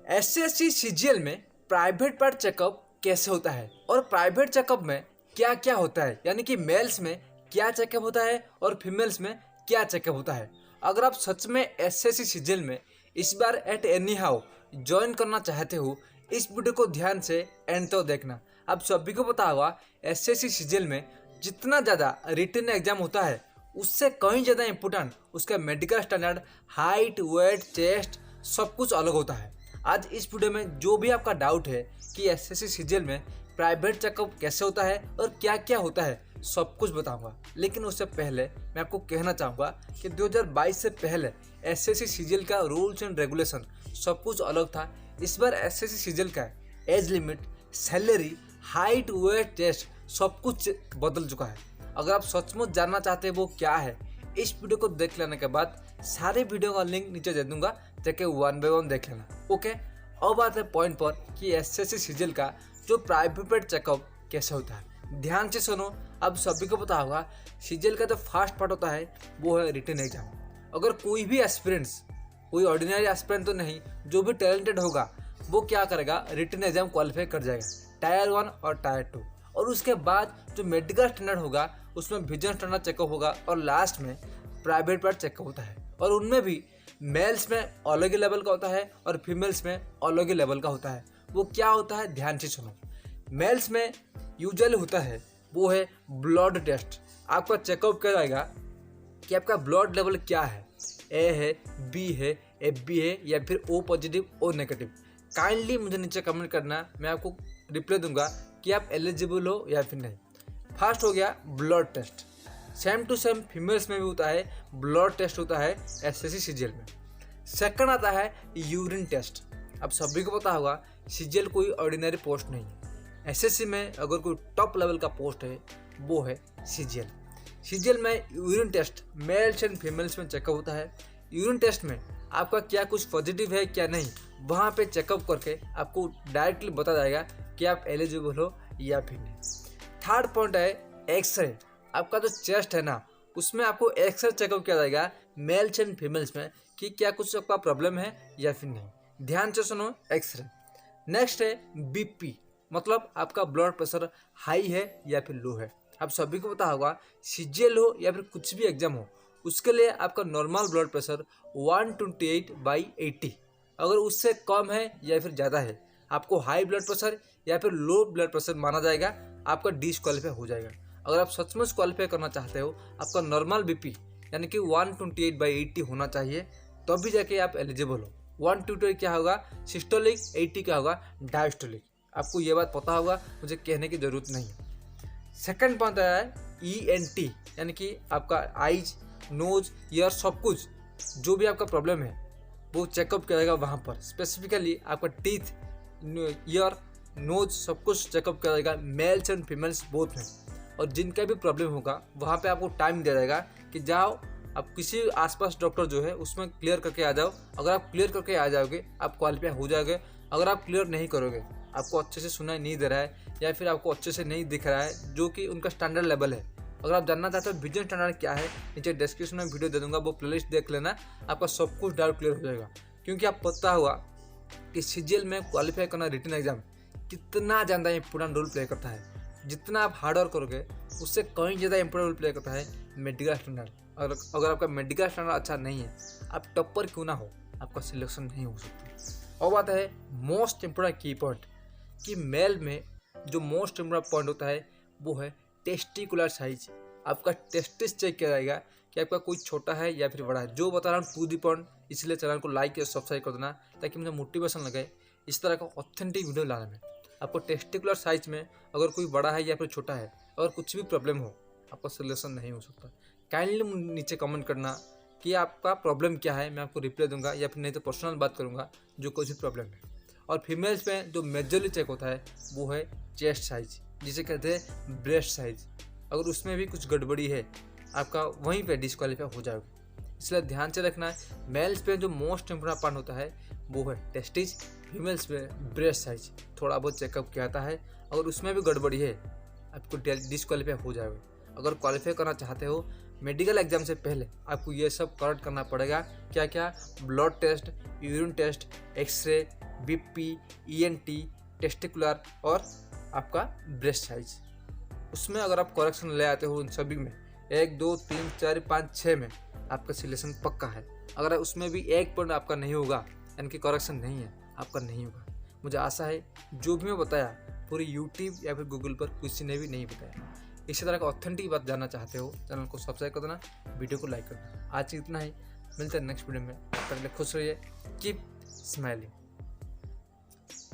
SSC CGL में private part checkup कैसे होता है और प्राइवेट चेकअप में क्या क्या होता है, यानी कि मेल्स में क्या चेकअप होता है और फीमेल्स में क्या चेकअप होता है। अगर आप सच में एसएससी सीजीएल में इस बार एट एनी हाउ ज्वाइन करना चाहते हो, इस वीडियो को ध्यान से एंड तक देखना। आप सभी को पता होगा एसएससी सीजीएल में जितना ज़्यादा रिटन एग्जाम होता है उससे कहीं ज़्यादा इम्पोर्टेंट उसका medical standard, height, weight, chest सब कुछ अलग होता है। आज इस वीडियो में जो भी आपका डाउट है कि एसएससी सीजीएल में प्राइवेट चेकअप कैसे होता है और क्या क्या होता है सब कुछ बताऊंगा। लेकिन उससे पहले मैं आपको कहना चाहूँगा कि 2022 से पहले एसएससी सीजीएल का रूल्स एंड रेगुलेशन सब कुछ अलग था। इस बार एसएससी सीजीएल का age limit, salary, height, weight, chest सब कुछ बदल चुका है। अगर आप सचमुच जानना चाहते हैं वो क्या है, इस वीडियो को देख लेने के बाद सारे वीडियो का लिंक नीचे दे दूंगा, जाके 1 बाय 1 देख लेना। ओके, अब आते हैं पॉइंट पर कि एसएससी सीजीएल का जो प्राइवेट चेकअप कैसे होता है। ध्यान से सुनो। अब सभी को पता होगा सीजीएल का जो फर्स्ट पार्ट होता है वो है रिटन एग्जाम। अगर कोई भी एस्पिरेंट्स, कोई ऑर्डिनरी एस्पिरेंट तो नहीं, जो भी टैलेंटेड होगा वो क्या करेगा, रिटन एग्जाम क्वालिफाई कर जाएगा, टायर 1 और टायर 2। और उसके बाद जो मेडिकल स्टैंडर्ड होगा उसमें विजन स्टैंडर्ड चेकअप होगा और लास्ट में प्राइवेट पार्ट चेकअप होता है। और उनमें भी मेल्स में अलग ही लेवल का होता है और फीमेल्स में अलग ही लेवल का होता है। वो क्या होता है ध्यान से सुनो। मेल्स में यूजुअली होता है वो है ब्लड टेस्ट। आपका चेकअप किया जाएगा कि आपका ब्लड लेवल क्या है, ए है, बी है, एफ है या फिर O positive, O negative. Kindly मुझे नीचे कमेंट करना, मैं आपको रिप्लाई दूंगा कि आप एलिजिबल हो या फिर नहीं। फर्स्ट हो गया blood test. Same to same females में भी होता है, ब्लड टेस्ट होता है एसएससी सीजीएल में। सेकंड आता है यूरिन टेस्ट। अब सभी को पता होगा सीजीएल कोई ऑर्डिनरी पोस्ट नहीं है। एसएससी में अगर कोई टॉप लेवल का पोस्ट है वो है सीजीएल। सीजीएल में urine test males and females में चेकअप होता है। यूरिन टेस्ट में आपका क्या कुछ पॉजिटिव है क्या नहीं, वहाँ पे चेकअप करके आपको डायरेक्टली बता जाएगा कि आप एलिजिबल हो या फिर नहीं। थर्ड पॉइंट है एक्सरे। आपका जो चेस्ट है ना, उसमें आपको एक्सरे चेकअप किया जाएगा मेल्स एंड फीमेल्स में कि क्या कुछ आपका प्रॉब्लम है या फिर नहीं। ध्यान से सुनो एक्सरे। नेक्स्ट है बीपी, मतलब आपका ब्लड प्रेशर हाई है या फिर लो है। आप सभी को पता होगा सीजीएल हो या फिर कुछ भी एग्जाम हो, उसके लिए आपका नॉर्मल ब्लड प्रेशर 128/80। अगर उससे कम है या फिर ज़्यादा है, आपको हाई ब्लड प्रेशर या फिर लो ब्लड प्रेशर माना जाएगा, आपका डिस्क्वालीफाई हो जाएगा। अगर आप सचमुच क्वालिफाई करना चाहते हो, आपका नॉर्मल बीपी यानी कि 128/80 होना चाहिए, तब भी जाके आप एलिजिबल हो। 128 क्या होगा सिस्टोलिक, 80 क्या होगा डायस्टोलिक। आपको ये बात पता होगा, मुझे कहने की ज़रूरत नहीं है। सेकंड पॉइंट आया है ENT, यानी कि आपका आइज, नोज, ईयर सब कुछ जो भी आपका प्रॉब्लम है वो चेकअप किया जाएगा वहाँ पर। स्पेसिफिकली आपका टीथ, ईयर, नोज सब कुछ चेकअप किया जाएगा मेल्स एंड फीमेल्स बोथ में। और जिनका भी प्रॉब्लम होगा वहाँ पे आपको टाइम दिया जाएगा कि जाओ आप किसी आसपास डॉक्टर जो है उसमें क्लियर करके आ जाओ। अगर आप क्लियर करके आ जाओगे आप क्वालिफाई हो जाओगे। अगर आप क्लियर नहीं करोगे, आपको अच्छे से सुनाई नहीं दे रहा है या फिर आपको अच्छे से नहीं दिख रहा है जो कि उनका स्टैंडर्ड लेवल है, अगर आप जानना चाहते हो विजन स्टैंडर्ड क्या है, नीचे डिस्क्रिप्शन में वीडियो दे दूंगा, वो प्लेलिस्ट देख लेना, आपका सब कुछ डाउट क्लियर हो जाएगा। क्योंकि आप पता हुआ कि सीजीएल में क्वालिफाई करना रिटन एग्जाम कितना ज़्यादा इंपॉर्टेंट रोल प्ले करता है। जितना आप हार्ड वर्क करोगे उससे कहीं ज़्यादा इंपॉर्टेंट रोल प्ले करता है मेडिकल स्टैंडर्ड। अगर आपका मेडिकल स्टैंडर्ड अच्छा नहीं है, आप टॉपर क्यों ना हो, आपका सिलेक्शन नहीं हो सकता। और बात है मोस्ट इंपॉर्टेंट की पॉइंट कि मेल में जो मोस्ट इंपॉर्टेंट पॉइंट होता है वो है टेस्टिकुलर साइज। आपका टेस्टिस चेक किया जाएगा कि आपका कोई छोटा है या फिर बड़ा है। जो बता रहा हूँ टू दी पॉइंट, इसलिए चैनल को लाइक या सब्सक्राइब कर देना ताकि मुझे मोटिवेशन लगे इस तरह का ऑथेंटिक वीडियो लाने में। आपको टेस्टिकुलर साइज में अगर कोई बड़ा है या फिर छोटा है, अगर कुछ भी प्रॉब्लम हो, आपका सोल्यूशन नहीं हो सकता। काइंडली नीचे कमेंट करना कि आपका प्रॉब्लम क्या है, मैं आपको रिप्लाई दूंगा या फिर नहीं तो पर्सनल बात करूंगा जो कुछ भी प्रॉब्लम है। और फीमेल्स में जो मेजरली चेक होता है वो है चेस्ट साइज, जिसे कहते हैं ब्रेस्ट साइज। अगर उसमें भी कुछ गड़बड़ी है, आपका वहीं पे डिस्क्वालीफाई हो जाएगा। इसलिए ध्यान से रखना है। मेल्स पे जो मोस्ट इम्पोर्टेंट पार्ट होता है वो है टेस्टिज, फीमेल्स में ब्रेस्ट साइज थोड़ा बहुत चेकअप किया जाता है। अगर उसमें भी गड़बड़ी है, आपको डिस्क्वालीफाई हो जाएगा। अगर क्वालिफाई करना चाहते हो मेडिकल एग्जाम से पहले, आपको ये सब करेक्ट करना पड़ेगा। क्या क्या? Blood test, urine test, x-ray, BP, ENT, testicular और आपका ब्रेस्ट साइज। उसमें अगर आप करेक्शन ले आते हो उन सभी में 1, 2, 3, 4, 5, 6 में आपका सिलेक्शन पक्का है। अगर उसमें भी 1 पॉइंट आपका नहीं होगा यानी कि करेक्शन नहीं है, आपका नहीं होगा। मुझे आशा है जो भी मैं बताया पूरी यूट्यूब या फिर गूगल पर किसी ने भी नहीं बताया। इसी तरह का ऑथेंटिक बात जानना चाहते हो चैनल को सब्सक्राइब कर देना, वीडियो को लाइक कर देना। आज इतना ही, मिलते हैं नेक्स्ट वीडियो में। तब तक खुश रहिए, कीप स्माइलिंग।